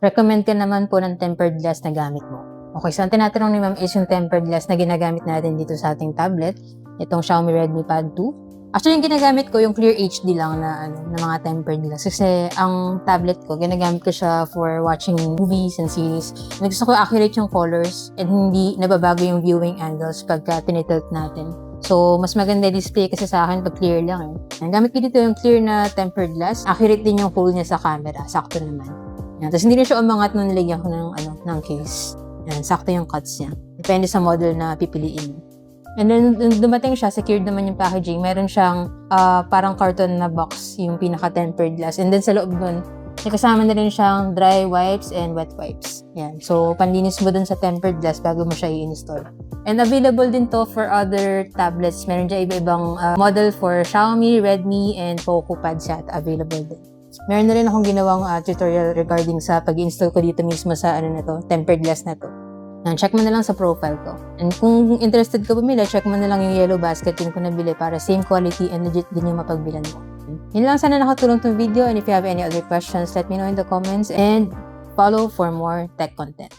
Recommend ka naman po ng tempered glass na gamit mo. Okay, so ang tinatanong ni ma'am is yung tempered glass na ginagamit natin dito sa ating tablet. Itong Xiaomi Redmi Pad 2. Actually, yung ginagamit ko yung Clear HD lang na mga tempered glass. Kasi ang tablet ko, ginagamit ko siya for watching movies and series. Gusto ko accurate yung colors and hindi nababago yung viewing angles pagka tinitilt natin. So, mas maganda display kasi sa akin pag clear lang eh. Ang gamit ko dito yung clear na tempered glass. Accurate din yung hole niya sa camera. Sakto naman. Yan. Tapos hindi rin siya umangat nung nilagyan ko ng case. Yan, sakto yung cuts niya. Depende sa model na pipiliin. And then, dumating siya, secured naman yung packaging. Meron siyang parang carton na box, yung pinaka-tempered glass. And then sa loob nun, kasama na rin siyang dry wipes and wet wipes. Yan. So, panlinis mo dun sa tempered glass bago mo siya i-install. And available din to for other tablets. Meron dyan iba-ibang model for Xiaomi, Redmi, and Poco pads at available din. Meron na rin akong ginawang tutorial regarding sa pag-install ko dito mismo sa tempered glass na to. Check mo na lang sa profile ko. And kung interested ka bumili, check mo na lang yung yellow basket yun ko nabili para same quality and legit din yung mapagbilan mo. Yun lang, sana nakatulong tong video, and if you have any other questions, let me know in the comments and follow for more tech content.